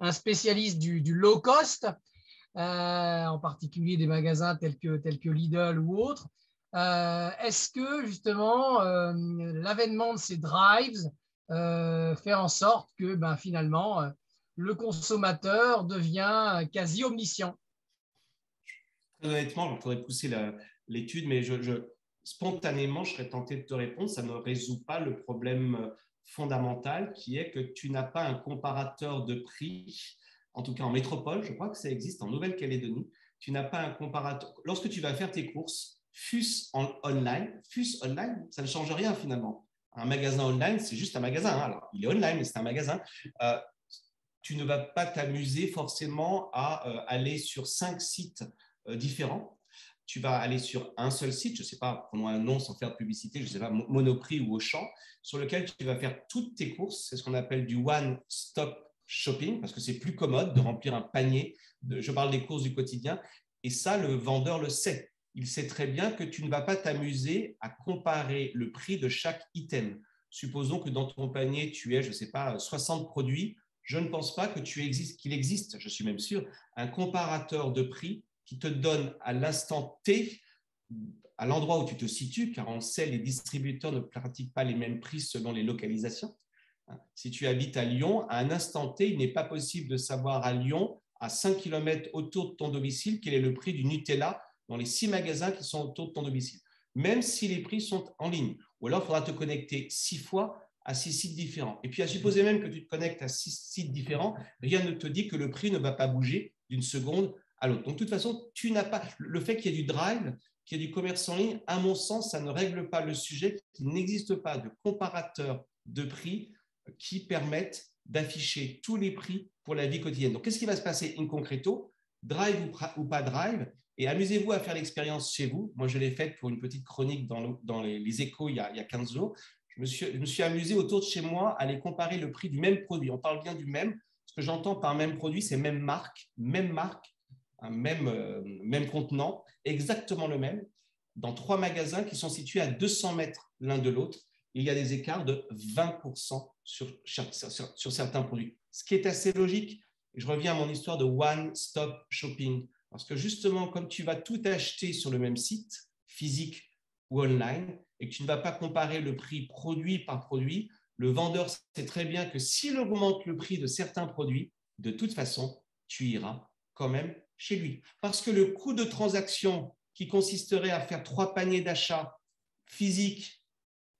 un spécialiste du low cost, en particulier des magasins tels que Lidl ou autres, est-ce que justement l'avènement de ces drives fait en sorte que finalement le consommateur devient quasi omniscient? Très honnêtement, je pourrais pousser l'étude, mais spontanément, je serais tenté de te répondre. Ça ne résout pas le problème fondamental qui est que tu n'as pas un comparateur de prix, en tout cas en métropole, je crois que ça existe en Nouvelle-Calédonie. Tu n'as pas un comparateur. Lorsque tu vas faire tes courses, fût-ce online, ça ne change rien finalement. Un magasin online, c'est juste un magasin. Hein. Alors, il est online, mais c'est un magasin. Tu ne vas pas t'amuser forcément à aller sur 5 sites différents. Tu vas aller sur un seul site, je ne sais pas, prenons un nom sans faire de publicité, je ne sais pas, Monoprix ou Auchan, sur lequel tu vas faire toutes tes courses. C'est ce qu'on appelle du one-stop shopping, parce que c'est plus commode de remplir un panier. Je parle des courses du quotidien. Et ça, le vendeur le sait. Il sait très bien que tu ne vas pas t'amuser à comparer le prix de chaque item. Supposons que dans ton panier, tu aies, je ne sais pas, 60 produits. Je ne pense pas qu'il existe, je suis même sûr, un comparateur de prix qui te donne à l'instant T, à l'endroit où tu te situes, car on sait, les distributeurs ne pratiquent pas les mêmes prix selon les localisations. Si tu habites à Lyon, à un instant T, il n'est pas possible de savoir à Lyon, à 5 km autour de ton domicile, quel est le prix du Nutella dans les 6 magasins qui sont autour de ton domicile, même si les prix sont en ligne. Ou alors, il faudra te connecter 6 fois à 6 sites différents. Et puis, à supposer même que tu te connectes à 6 sites différents, rien ne te dit que le prix ne va pas bouger d'une seconde à l'autre. Donc, de toute façon, tu n'as pas le fait qu'il y ait du drive, qu'il y ait du commerce en ligne, à mon sens, ça ne règle pas le sujet. Il n'existe pas de comparateur de prix qui permettent d'afficher tous les prix pour la vie quotidienne. Donc, qu'est-ce qui va se passer in concreto? Drive ou pas drive? Et amusez-vous à faire l'expérience chez vous. Moi, je l'ai faite pour une petite chronique dans les Échos il y a 15 jours. Je me suis amusé autour de chez moi à aller comparer le prix du même produit. On parle bien du même. Ce que j'entends par même produit, c'est même marque, même contenant, exactement le même, dans 3 magasins qui sont situés à 200 mètres l'un de l'autre. Il y a des écarts de 20% sur certains produits, ce qui est assez logique. Je reviens à mon histoire de one-stop shopping, parce que justement, comme tu vas tout acheter sur le même site, physique ou online, et que tu ne vas pas comparer le prix produit par produit, le vendeur sait très bien que s'il augmente le prix de certains produits, de toute façon, tu iras quand même chez lui. Parce que le coût de transaction qui consisterait à faire 3 paniers d'achat physiques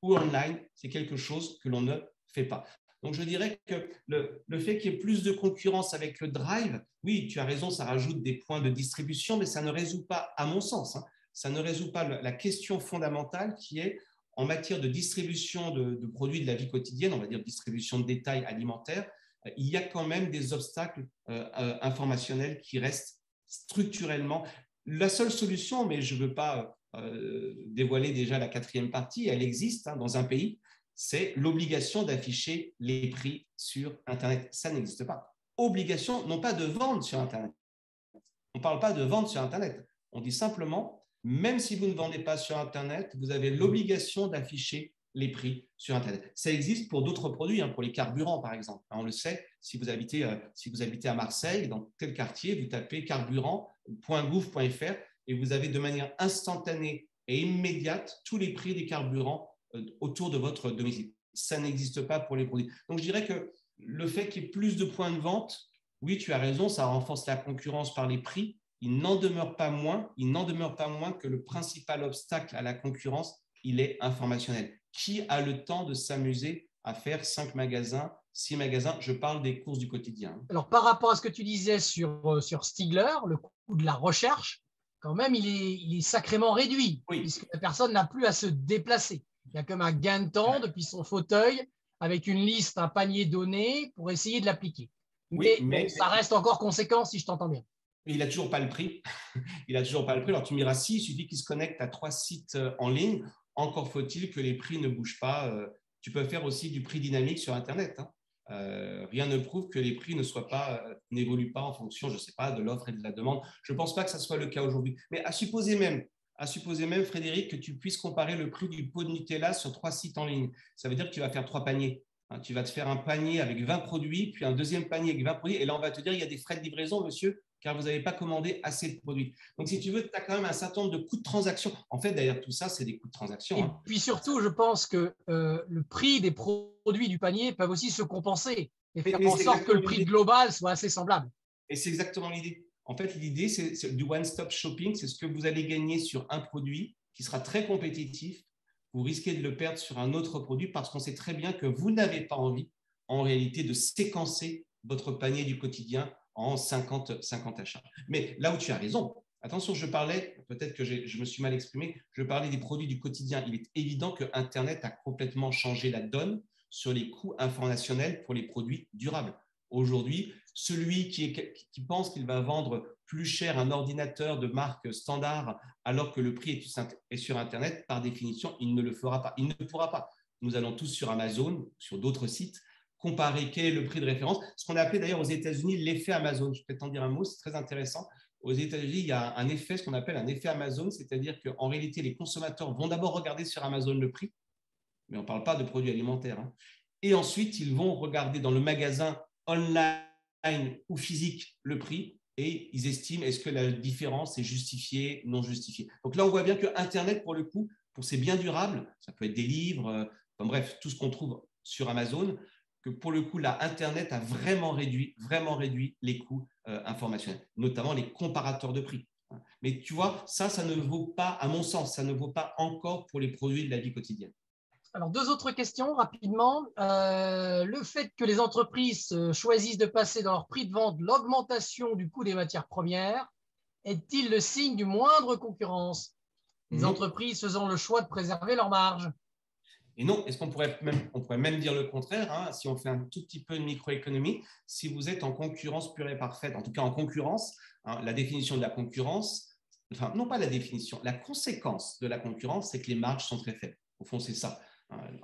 ou online, c'est quelque chose que l'on ne fait pas. Donc, je dirais que le fait qu'il y ait plus de concurrence avec le drive, oui, tu as raison, ça rajoute des points de distribution, mais ça ne résout pas, à mon sens, ça ne résout pas la question fondamentale qui est en matière de distribution de produits de la vie quotidienne, on va dire distribution de détail alimentaire, il y a quand même des obstacles informationnels qui restent structurellement. La seule solution, mais je ne veux pas dévoiler déjà la 4e partie, elle existe dans un pays, c'est l'obligation d'afficher les prix sur Internet. Ça n'existe pas. Obligation, non pas de vendre sur Internet. On ne parle pas de vendre sur Internet. On dit simplement, même si vous ne vendez pas sur Internet, vous avez l'obligation d'afficher les prix sur Internet. Ça existe pour d'autres produits, pour les carburants par exemple. On le sait, si vous habitez à Marseille, dans tel quartier, vous tapez carburant.gouv.fr et vous avez de manière instantanée et immédiate tous les prix des carburants autour de votre domicile. Ça n'existe pas pour les produits. Donc, je dirais que le fait qu'il y ait plus de points de vente, oui, tu as raison, ça renforce la concurrence par les prix. Il n'en demeure pas moins que le principal obstacle à la concurrence, il est informationnel. Qui a le temps de s'amuser à faire 5 magasins, 6 magasins? Je parle des courses du quotidien. Alors, par rapport à ce que tu disais sur Stigler, le coût de la recherche, quand même, il est sacrément réduit, Oui. puisque la personne n'a plus à se déplacer. Il y a comme un gain de temps depuis son fauteuil, avec une liste, un panier donné pour essayer de l'appliquer. Oui, Mais bon, ça reste encore conséquent, si je t'entends bien. Il n'a toujours pas le prix. Il n'a toujours pas le prix. Alors, tu me diras, si, il suffit qu'il se connecte à 3 sites en ligne. Encore faut-il que les prix ne bougent pas. Tu peux faire aussi du prix dynamique sur Internet. Hein. Rien ne prouve que les prix n'évoluent pas en fonction, je ne sais pas, de l'offre et de la demande. Je ne pense pas que ça soit le cas aujourd'hui. Mais à supposer même, Frédéric, que tu puisses comparer le prix du pot de Nutella sur 3 sites en ligne. Ça veut dire que tu vas faire 3 paniers. Hein, tu vas te faire un panier avec 20 produits, puis un deuxième panier avec 20 produits. Et là, on va te dire, il y a des frais de livraison, monsieur, car vous n'avez pas commandé assez de produits. Donc, si tu veux, tu as quand même un certain nombre de coûts de transaction. En fait, d'ailleurs, tout ça, c'est des coûts de transaction. Et puis surtout, je pense que le prix des produits du panier peuvent aussi se compenser et faire en sorte que le prix global soit assez semblable. Et c'est exactement l'idée. En fait, l'idée, c'est du one-stop shopping. C'est ce que vous allez gagner sur un produit qui sera très compétitif. Vous risquez de le perdre sur un autre produit parce qu'on sait très bien que vous n'avez pas envie, en réalité, de séquencer votre panier du quotidien en 50 achats. Mais là où tu as raison, attention, je parlais, peut-être que je me suis mal exprimé, je parlais des produits du quotidien. Il est évident que Internet a complètement changé la donne sur les coûts informationnels pour les produits durables. Aujourd'hui, celui qui pense qu'il va vendre plus cher un ordinateur de marque standard alors que le prix est sur Internet, par définition, il ne le fera pas. Il ne pourra pas. Nous allons tous sur Amazon, sur d'autres sites, comparer quel est le prix de référence. Ce qu'on a appelé d'ailleurs aux États-Unis l'effet Amazon. Je vais peut-être en dire un mot, c'est très intéressant. Aux États-Unis, il y a un effet, ce qu'on appelle un effet Amazon, c'est-à-dire qu'en réalité, les consommateurs vont d'abord regarder sur Amazon le prix, mais on ne parle pas de produits alimentaires. Hein. Et ensuite, ils vont regarder dans le magasin online ou physique le prix et ils estiment est-ce que la différence est justifiée, non justifiée. Donc là, on voit bien que Internet, pour le coup, pour ces biens durables, ça peut être des livres, enfin, bref, tout ce qu'on trouve sur Amazon, que pour le coup, là, Internet a vraiment réduit les coûts informationnels, notamment les comparateurs de prix. Mais tu vois, ça ne vaut pas, à mon sens, ça ne vaut pas encore pour les produits de la vie quotidienne. Alors, deux autres questions rapidement. Le fait que les entreprises choisissent de passer dans leur prix de vente l'augmentation du coût des matières premières est-il le signe d'une moindre concurrence? Les entreprises faisant le choix de préserver leur marge. Et non, est-ce qu'on pourrait même dire le contraire, hein, si on fait un tout petit peu de microéconomie, si vous êtes en concurrence pure et parfaite, en tout cas en concurrence, hein, la définition de la concurrence, enfin non pas la définition, la conséquence de la concurrence, c'est que les marges sont très faibles. Au fond, c'est ça.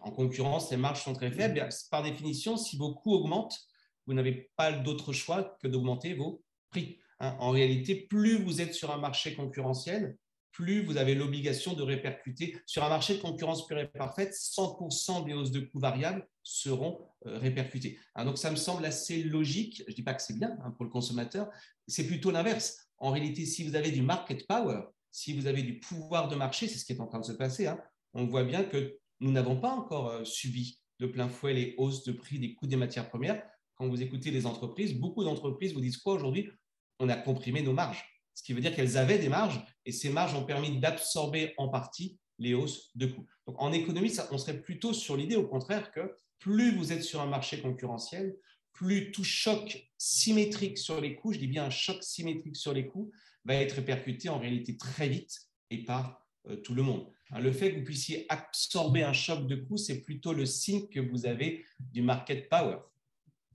En concurrence, les marges sont très faibles. Par définition, si vos coûts augmentent, vous n'avez pas d'autre choix que d'augmenter vos prix. Hein. En réalité, plus vous êtes sur un marché concurrentiel, plus vous avez l'obligation de répercuter. Sur un marché de concurrence pure et parfaite, 100% des hausses de coûts variables seront répercutées. Hein, donc, ça me semble assez logique. Je ne dis pas que c'est bien hein, pour le consommateur. C'est plutôt l'inverse. En réalité, si vous avez du market power, si vous avez du pouvoir de marché, c'est ce qui est en train de se passer, hein, on voit bien que nous n'avons pas encore subi de plein fouet les hausses de prix des coûts des matières premières. Quand vous écoutez les entreprises, beaucoup d'entreprises vous disent quoi aujourd'hui? On a comprimé nos marges. Ce qui veut dire qu'elles avaient des marges et ces marges ont permis d'absorber en partie les hausses de coûts. Donc, en économie, on serait plutôt sur l'idée, au contraire, que plus vous êtes sur un marché concurrentiel, plus tout choc symétrique sur les coûts, je dis bien un choc symétrique sur les coûts, va être répercuté en réalité très vite et par tout le monde. Le fait que vous puissiez absorber un choc de coûts, c'est plutôt le signe que vous avez du market power,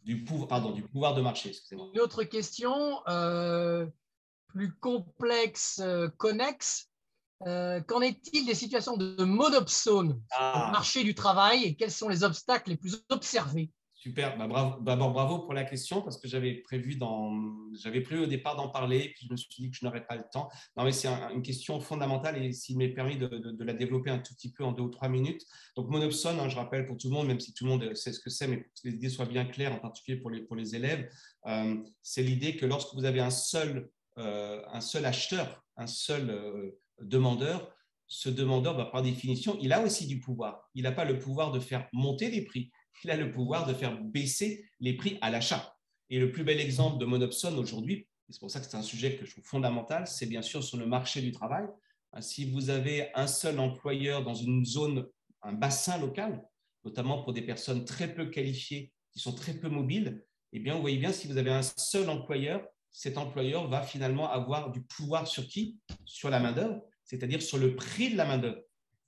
du pouvoir de marché. Excusez-moi. Une autre question, plus complexe, connexe. Qu'en est-il des situations de monopsone sur le marché du travail et quels sont les obstacles les plus observés? Super, d'abord bravo pour la question parce que j'avais prévu au départ d'en parler, puis je me suis dit que je n'aurais pas le temps. Non, mais c'est une question fondamentale et s'il m'est permis de la développer un tout petit peu en 2 ou 3 minutes. Donc Monopsone, hein, je rappelle pour tout le monde, même si tout le monde sait ce que c'est, mais pour que les idées soient bien claires, en particulier pour les élèves, c'est l'idée que lorsque vous avez un seul acheteur, un seul demandeur, ce demandeur, par définition, il a aussi du pouvoir. Il n'a pas le pouvoir de faire monter les prix. Il a le pouvoir de faire baisser les prix à l'achat. Et le plus bel exemple de monopsone aujourd'hui, et c'est pour ça que c'est un sujet que je trouve fondamental, c'est bien sûr sur le marché du travail. Si vous avez un seul employeur dans une zone, un bassin local, notamment pour des personnes très peu qualifiées, qui sont très peu mobiles, eh bien, vous voyez bien, si vous avez un seul employeur, cet employeur va finalement avoir du pouvoir sur qui? Sur la main-d'œuvre, c'est-à-dire sur le prix de la main-d'œuvre.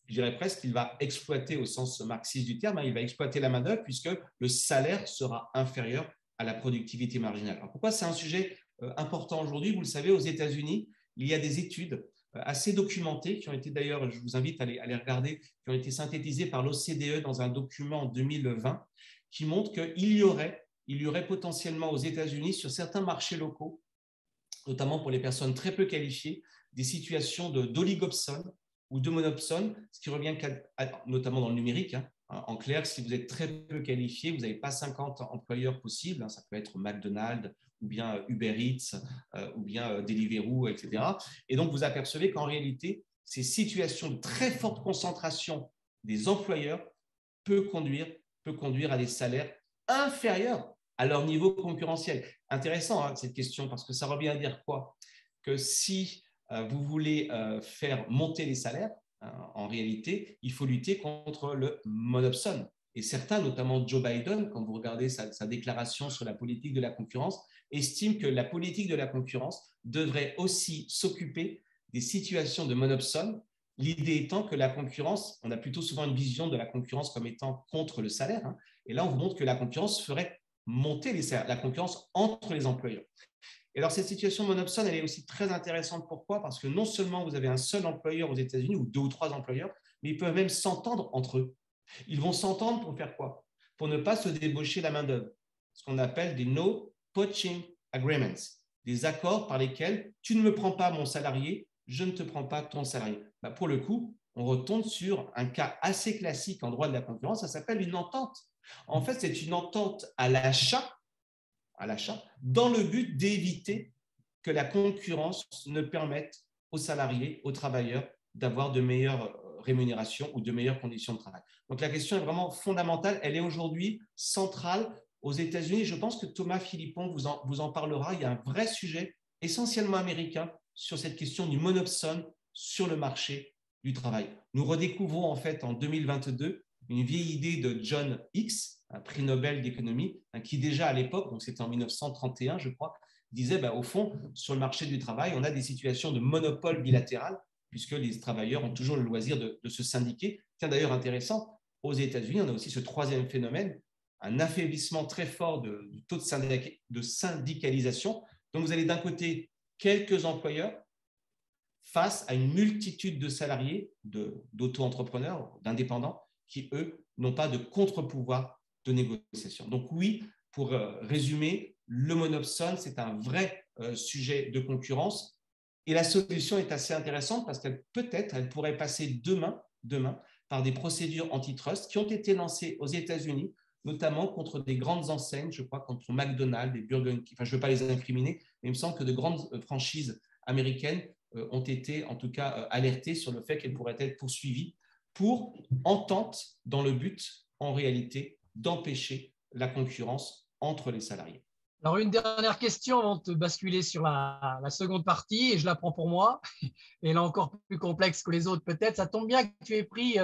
Je dirais presque qu'il va exploiter, au sens marxiste du terme, il va exploiter la main-d'œuvre puisque le salaire sera inférieur à la productivité marginale. Alors pourquoi c'est un sujet important aujourd'hui? Vous le savez, aux États-Unis, il y a des études assez documentées qui ont été d'ailleurs, je vous invite à les regarder, qui ont été synthétisées par l'OCDE dans un document en 2020 qui montre qu'il y aurait potentiellement aux États-Unis, sur certains marchés locaux, notamment pour les personnes très peu qualifiées, des situations d'oligopsone ou de monopsone, ce qui revient notamment dans le numérique. En clair, si vous êtes très peu qualifié, vous n'avez pas 50 employeurs possibles, ça peut être McDonald's ou bien Uber Eats ou bien Deliveroo, etc. Et donc, vous apercevez qu'en réalité, ces situations de très forte concentration des employeurs peut conduire à des salaires inférieurs à leur niveau concurrentiel. Intéressant cette question, parce que ça revient à dire quoi? Que si vous voulez faire monter les salaires, en réalité, il faut lutter contre le monopsone. Et certains, notamment Joe Biden, quand vous regardez sa déclaration sur la politique de la concurrence, estiment que la politique de la concurrence devrait aussi s'occuper des situations de monopsone. L'idée étant que la concurrence, on a plutôt souvent une vision de la concurrence comme étant contre le salaire, et là on vous montre que la concurrence ferait monter les salaires, la concurrence entre les employeurs. Et alors, cette situation monopsone, elle est aussi très intéressante. Pourquoi? Parce que non seulement vous avez un seul employeur aux États-Unis, ou 2 ou 3 employeurs, mais ils peuvent même s'entendre entre eux. Ils vont s'entendre pour faire quoi? Pour ne pas se débaucher la main-d'œuvre. Ce qu'on appelle des no poaching agreements, des accords par lesquels tu ne me prends pas mon salarié, je ne te prends pas ton salarié. Pour le coup, on retombe sur un cas assez classique en droit de la concurrence, ça s'appelle une entente. En fait, c'est une entente à l'achat, dans le but d'éviter que la concurrence ne permette aux salariés, aux travailleurs, d'avoir de meilleures rémunérations ou de meilleures conditions de travail. Donc la question est vraiment fondamentale. Elle est aujourd'hui centrale aux États-Unis. Je pense que Thomas Philippon vous en parlera. Il y a un vrai sujet essentiellement américain sur cette question du monopsone sur le marché du travail. Nous redécouvrons en fait en 2022 une vieille idée de John Hicks, un prix Nobel d'économie, qui déjà à l'époque, donc c'était en 1931 je crois, disait au fond, sur le marché du travail, on a des situations de monopole bilatéral, puisque les travailleurs ont toujours le loisir de se syndiquer. Tiens, d'ailleurs intéressant, aux États-Unis, on a aussi ce troisième phénomène, un affaiblissement très fort du taux de syndicalisation. Donc vous avez d'un côté quelques employeurs face à une multitude de salariés, d'auto-entrepreneurs, d'indépendants, qui, eux, n'ont pas de contre-pouvoir de négociation. Donc oui, pour résumer, le monopsone, c'est un vrai sujet de concurrence. Et la solution est assez intéressante parce qu'elle peut-être, elle pourrait passer demain par des procédures antitrust qui ont été lancées aux États-Unis, notamment contre des grandes enseignes, je crois, contre McDonald's, des Burger King. Enfin, je ne veux pas les incriminer, mais il me semble que de grandes franchises américaines ont été en tout cas alertées sur le fait qu'elles pourraient être poursuivies pour entente dans le but, en réalité, d'empêcher la concurrence entre les salariés. Alors, une dernière question avant de basculer sur la seconde partie, et je la prends pour moi, et là encore plus complexe que les autres peut-être. Ça tombe bien que tu aies pris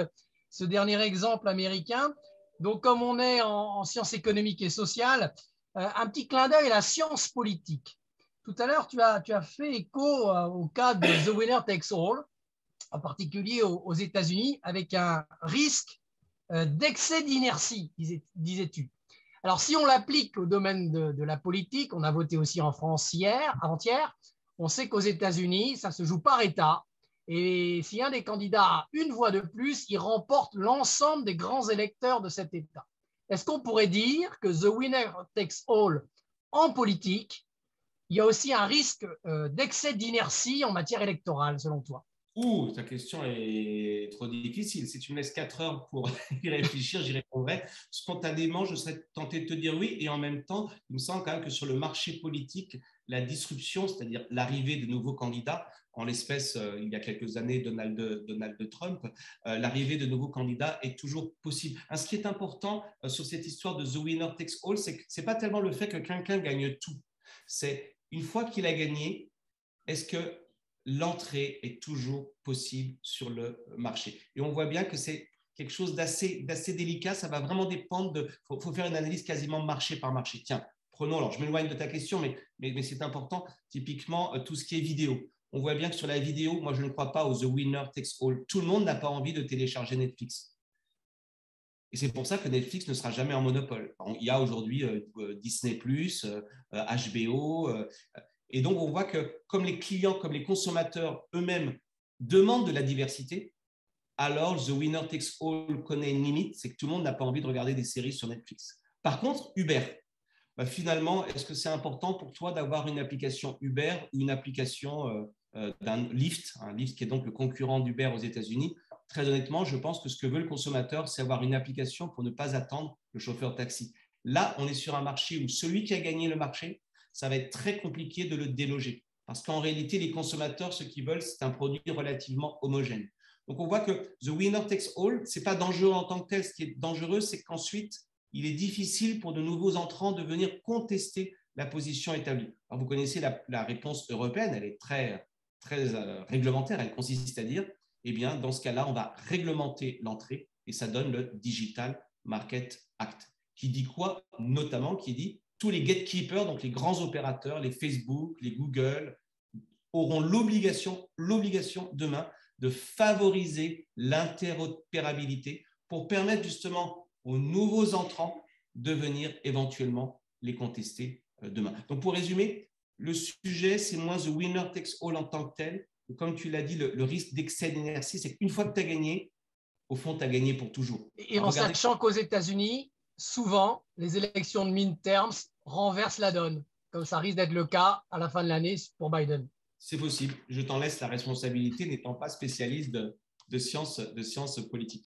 ce dernier exemple américain. Donc, comme on est en sciences économiques et sociales, un petit clin d'œil à la science politique. Tout à l'heure, tu as fait écho au cas de The Winner Takes All, en particulier aux États-Unis, avec un risque d'excès d'inertie, disais-tu. Alors, si on l'applique au domaine de la politique, on a voté aussi en France avant-hier, on sait qu'aux États-Unis, ça se joue par État. Et si un des candidats a une voix de plus, il remporte l'ensemble des grands électeurs de cet État. Est-ce qu'on pourrait dire que The Winner Takes All en politique, il y a aussi un risque d'excès d'inertie en matière électorale, selon toi? Ta question est trop difficile. Si tu me laisses 4 heures pour y réfléchir, j'y répondrai. Spontanément, je serais tenté de te dire oui. Et en même temps, il me semble quand même que sur le marché politique, la disruption, c'est-à-dire l'arrivée de nouveaux candidats, en l'espèce, il y a quelques années, Donald Trump, l'arrivée de nouveaux candidats est toujours possible. Ce qui est important sur cette histoire de The Winner Takes All, c'est que ce n'est pas tellement le fait que quelqu'un gagne tout. C'est une fois qu'il a gagné, est-ce que l'entrée est toujours possible sur le marché. Et on voit bien que c'est quelque chose d'assez délicat. Ça va vraiment dépendre de… Il faut faire une analyse quasiment marché par marché. Tiens, prenons, alors je m'éloigne de ta question, mais c'est important, typiquement tout ce qui est vidéo. On voit bien que sur la vidéo, moi je ne crois pas au The Winner Takes All. Tout le monde n'a pas envie de télécharger Netflix. Et c'est pour ça que Netflix ne sera jamais en monopole. Il y a aujourd'hui Disney+, HBO, et donc on voit que comme les clients, comme les consommateurs eux-mêmes demandent de la diversité, alors The Winner Takes All connaît une limite, c'est que tout le monde n'a pas envie de regarder des séries sur Netflix. Par contre, Uber, finalement, est-ce que c'est important pour toi d'avoir une application Uber ou une application d'un Lyft, un Lyft qui est donc le concurrent d'Uber aux États-Unis? Très honnêtement, je pense que ce que veut le consommateur, c'est avoir une application pour ne pas attendre le chauffeur de taxi. Là, on est sur un marché où celui qui a gagné le marché, ça va être très compliqué de le déloger. Parce qu'en réalité, les consommateurs, ce qu'ils veulent, c'est un produit relativement homogène. Donc, on voit que The Winner Takes All, ce n'est pas dangereux en tant que tel. Ce qui est dangereux, c'est qu'ensuite, il est difficile pour de nouveaux entrants de venir contester la position établie. Alors, vous connaissez la réponse européenne, elle est très réglementaire. Elle consiste à dire, eh bien, dans ce cas-là, on va réglementer l'entrée et ça donne le Digital Market Act. Qui dit quoi? Notamment, qui dit tous les gatekeepers, donc les grands opérateurs, les Facebook, les Google, auront l'obligation demain de favoriser l'interopérabilité pour permettre justement aux nouveaux entrants de venir éventuellement les contester demain. Donc, pour résumer, le sujet, c'est moins the winner takes all en tant que tel. Comme tu l'as dit, le risque d'excès d'inertie, c'est qu'une fois que tu as gagné, au fond, tu as gagné pour toujours. Et en sachant qu'aux États-Unis, souvent, les élections de midterms renversent la donne, comme ça risque d'être le cas à la fin de l'année pour Biden. C'est possible. Je t'en laisse la responsabilité, n'étant pas spécialiste de sciences politiques.